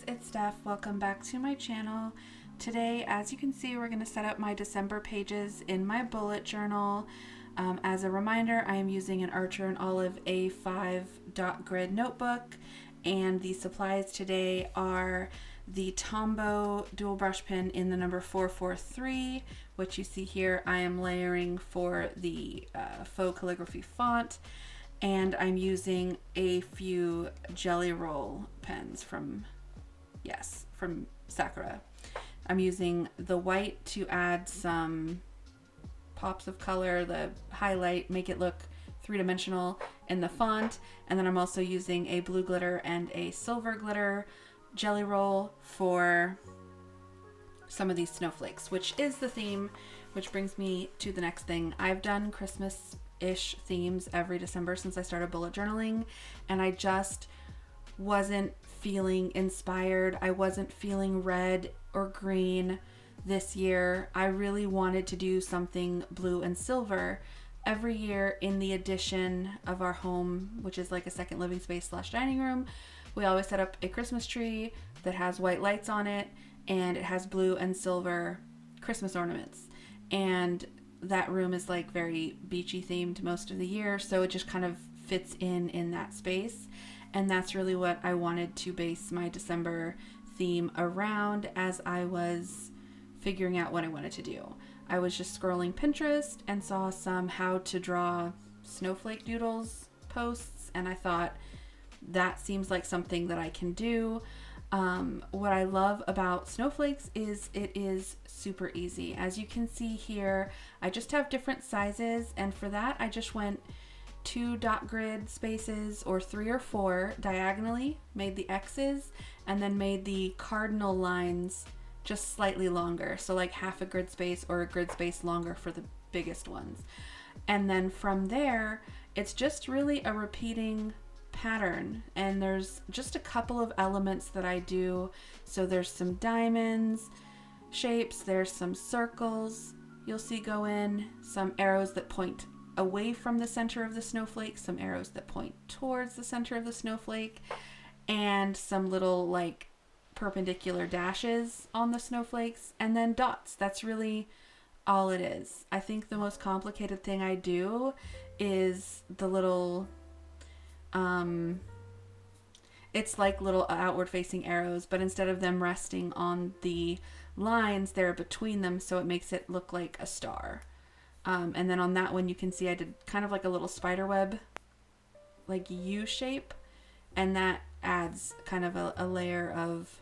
it's Steph. Welcome back to my channel. Today, as you can see, we're going to set up my December pages in my bullet journal. As a reminder, I am using an Archer & Olive A5 dot grid notebook, and the supplies today are the Tombow dual brush pen in the number 443, which you see here I am layering for the faux calligraphy font, and I'm using a few Jelly Roll pens from Sakura. I'm using the white to add some pops of color, the highlight, make it look three-dimensional in the font, and then I'm also using a blue glitter and a silver glitter Jelly Roll for some of these snowflakes, which is the theme, which brings me to the next thing. I've done Christmas-ish themes every December since I started bullet journaling, and I just wasn't feeling inspired. I wasn't feeling red or green this year. I really wanted to do something blue and silver. Every year in the addition of our home, which is like a second living space / dining room, we always set up a Christmas tree that has white lights on it, and it has blue and silver Christmas ornaments. And that room is like very beachy themed most of the year, so it just kind of fits in that space. And that's really what I wanted to base my December theme around as I was figuring out what I wanted to do. I was just scrolling Pinterest and saw some how to draw snowflake doodles posts, and I thought that seems like something that I can do. What I love about snowflakes is it is super easy. As you can see here, I just have different sizes, and for that I just went 2 dot grid spaces or 3 or 4 diagonally, made the X's, and then made the cardinal lines just slightly longer, so like half a grid space or a grid space longer for the biggest ones. And then from there, it's just really a repeating pattern, and there's just a couple of elements that I do. So there's some diamonds shapes, there's some circles you'll see go in, some arrows that point away from the center of the snowflake, some arrows that point towards the center of the snowflake, and some little like perpendicular dashes on the snowflakes, and then dots. That's really all it is. I think the most complicated thing I do is the little it's like little outward facing arrows, but instead of them resting on the lines, they're between them, so it makes it look like a star. And then on that one, you can see I did kind of like a little spider web, like U shape, and that adds kind of a layer of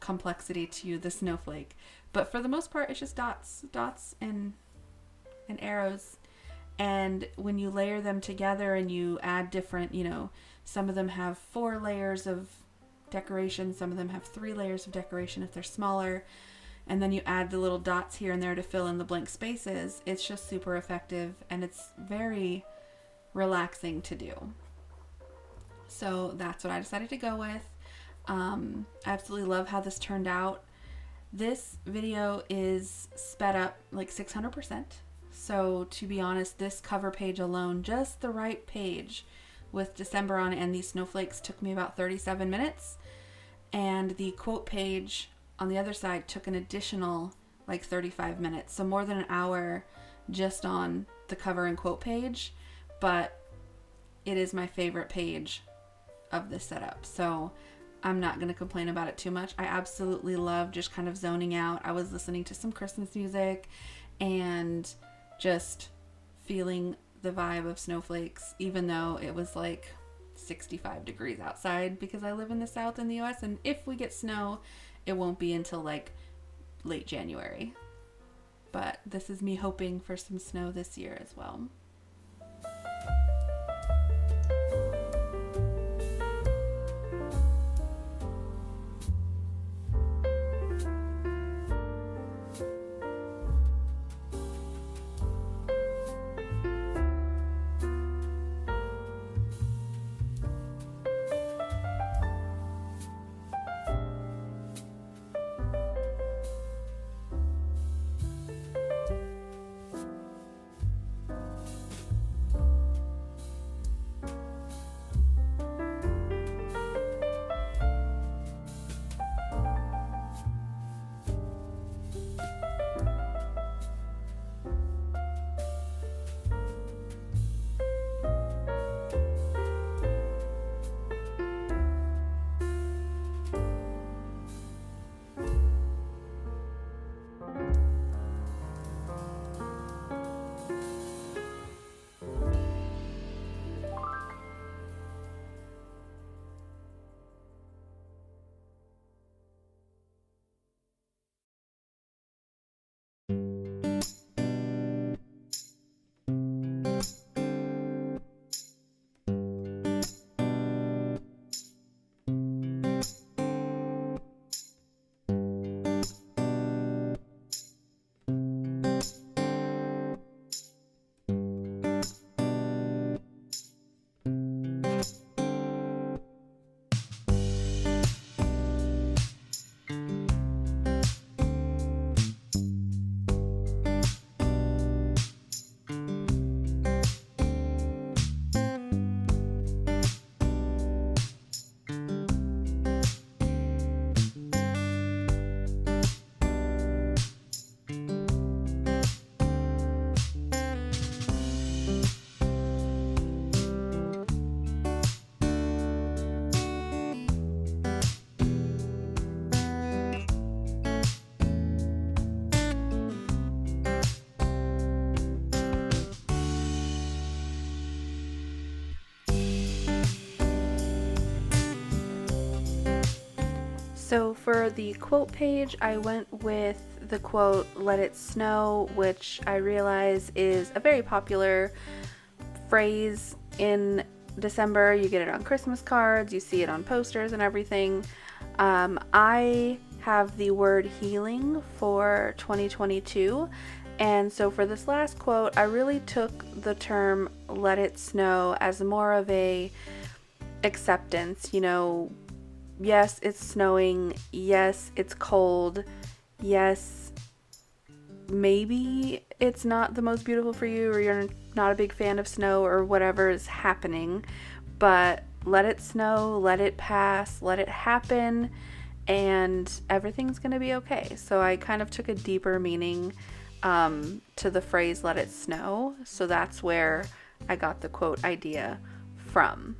complexity to the snowflake. But for the most part, it's just dots and arrows. And when you layer them together and you add different, some of them have 4 layers of decoration, some of them have 3 layers of decoration if they're smaller, and then you add the little dots here and there to fill in the blank spaces. It's just super effective, and it's very relaxing to do. So that's what I decided to go with. I absolutely love how this turned out. This video is sped up like 600%. So to be honest, this cover page alone, just the right page with December on it and these snowflakes, took me about 37 minutes. And the quote page on the other side took an additional like 35 minutes. So more than an hour just on the cover and quote page. But it is my favorite page of this setup, so I'm not going to complain about it too much. I absolutely love just kind of zoning out. I was listening to some Christmas music and just feeling the vibe of snowflakes, even though it was like 65 degrees outside, because I live in the South in the US, and if we get snow, it won't be until like late January. But this is me hoping for some snow this year as well. So for the quote page, I went with the quote, "Let it snow," which I realize is a very popular phrase in December. You get it on Christmas cards, you see it on posters and everything. I have the word healing for 2022. And so for this last quote, I really took the term "let it snow" as more of a acceptance. Yes, it's snowing. Yes, it's cold. Yes, maybe it's not the most beautiful for you, or you're not a big fan of snow, or whatever is happening. But let it snow, let it pass, let it happen, and everything's going to be okay. So I kind of took a deeper meaning to the phrase "let it snow." So that's where I got the quote idea from.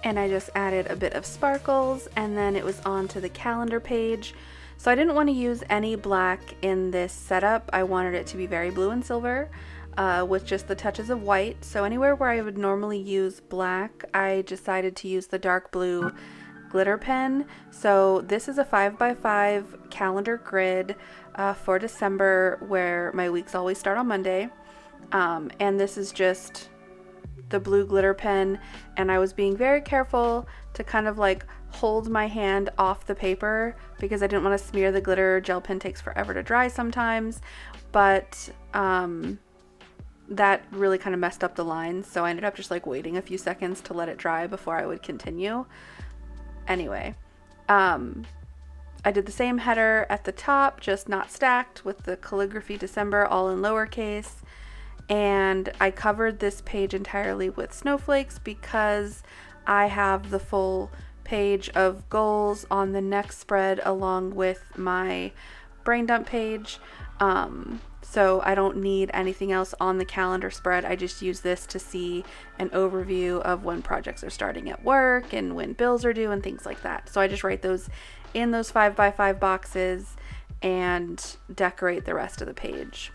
and I just added a bit of sparkles, and then it was on to the calendar page. So I didn't want to use any black in this setup. I wanted it to be very blue and silver with just the touches of white. So anywhere where I would normally use black, I decided to use the dark blue glitter pen. So this is a 5x5 calendar grid for December, where my weeks always start on Monday. And this is just the blue glitter pen, and I was being very careful to kind of like hold my hand off the paper because I didn't want to smear the glitter. Gel pen takes forever to dry sometimes, but that really kind of messed up the lines, so I ended up just like waiting a few seconds to let it dry before I would continue. Anyway, I did the same header at the top, just not stacked, with the calligraphy December all in lowercase. And I covered this page entirely with snowflakes because I have the full page of goals on the next spread along with my brain dump page. So I don't need anything else on the calendar spread. I just use this to see an overview of when projects are starting at work and when bills are due and things like that. So I just write those in those 5x5 boxes and decorate the rest of the page.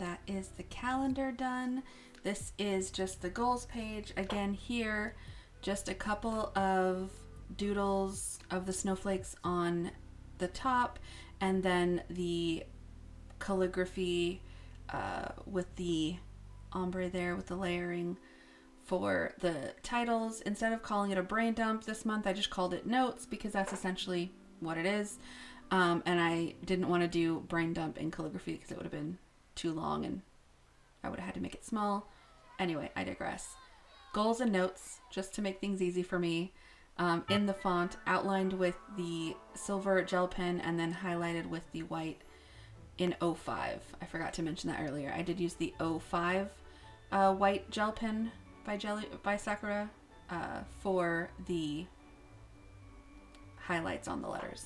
that is the calendar done. This is just the goals page. Again, here, just a couple of doodles of the snowflakes on the top, and then the calligraphy with the ombre there with the layering for the titles. Instead of calling it a brain dump this month, I just called it notes because that's essentially what it is. And I didn't want to do brain dump in calligraphy because it would have been too long and I would have had to make it small. Anyway, I digress. Goals and notes, just to make things easy for me, in the font, outlined with the silver gel pen and then highlighted with the white in 05. I forgot to mention that earlier. I did use the 05 white gel pen by Sakura for the highlights on the letters.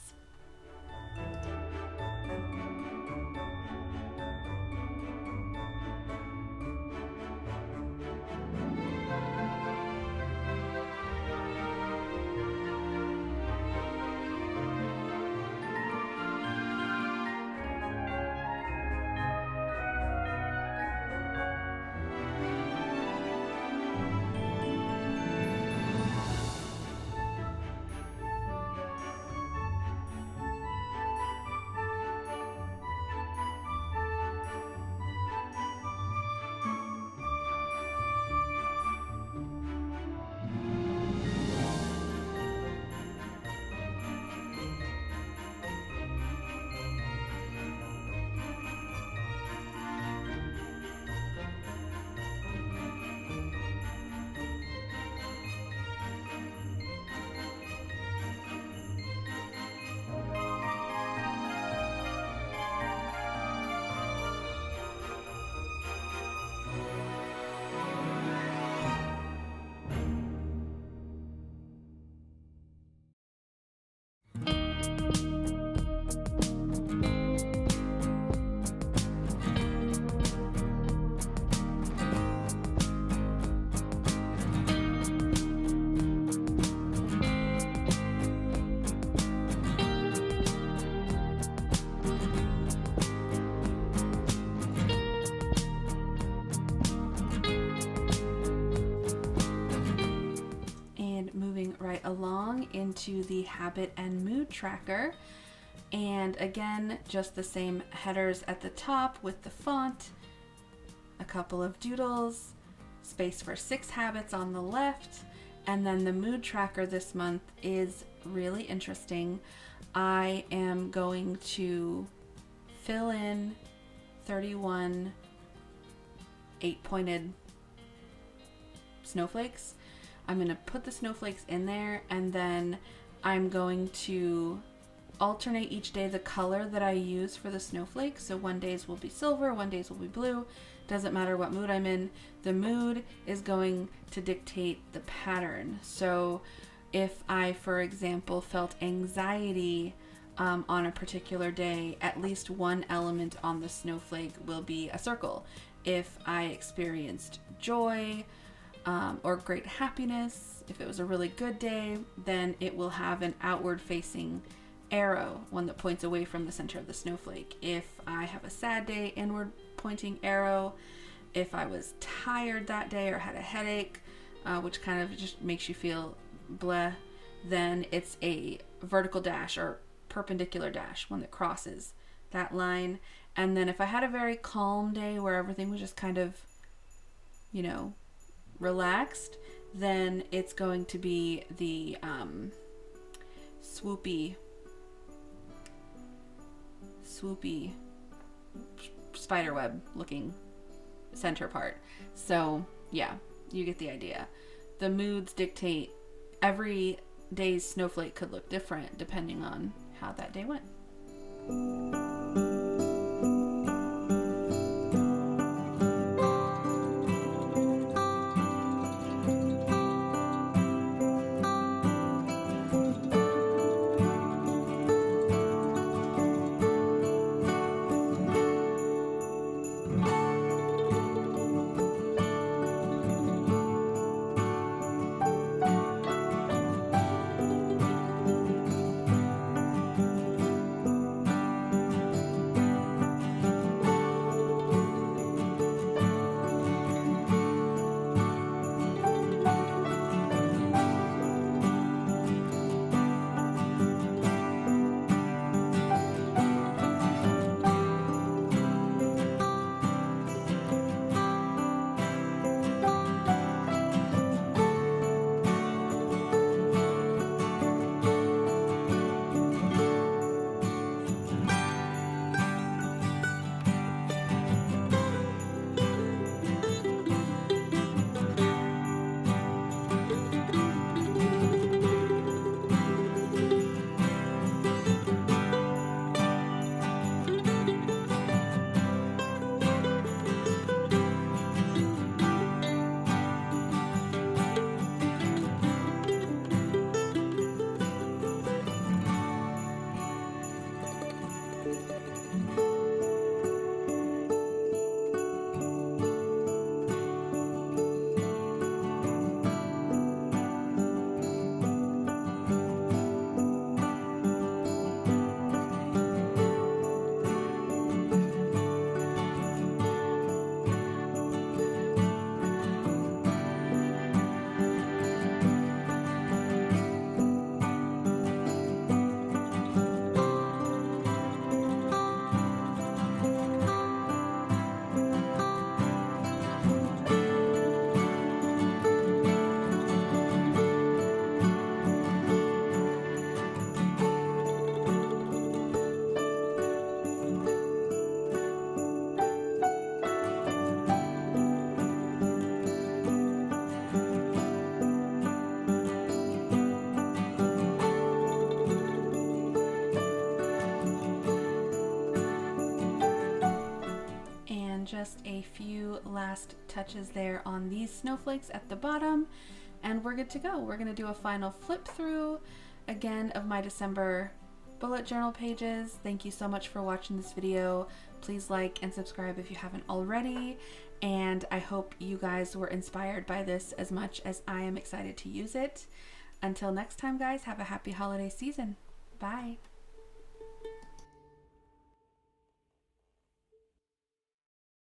Right along into the habit and mood tracker, and again just the same headers at the top with the font, a couple of doodles, space for 6 habits on the left, and then the mood tracker this month is really interesting. I am going to fill in 31 8-pointed snowflakes. I'm going to put the snowflakes in there, and then I'm going to alternate each day the color that I use for the snowflakes. So one days will be silver, one days will be blue. Doesn't matter what mood I'm in. The mood is going to dictate the pattern. So if I, for example, felt anxiety on a particular day, at least one element on the snowflake will be a circle. If I experienced joy, or great happiness, if it was a really good day, then it will have an outward facing arrow, one that points away from the center of the snowflake. If I have a sad day, inward pointing arrow. If I was tired that day or had a headache, which kind of just makes you feel bleh, then it's a vertical dash or perpendicular dash, one that crosses that line. And then if I had a very calm day where everything was just kind of, relaxed, then it's going to be the swoopy spiderweb looking center part. So yeah, you get the idea. The moods dictate. Every day's snowflake could look different depending on how that day went. just a few last touches there on these snowflakes at the bottom, and we're good to go. We're going to do a final flip through again of my December bullet journal pages. Thank you so much for watching this video. Please like and subscribe if you haven't already, and I hope you guys were inspired by this as much as I am excited to use it. Until next time, guys, have a happy holiday season. Bye.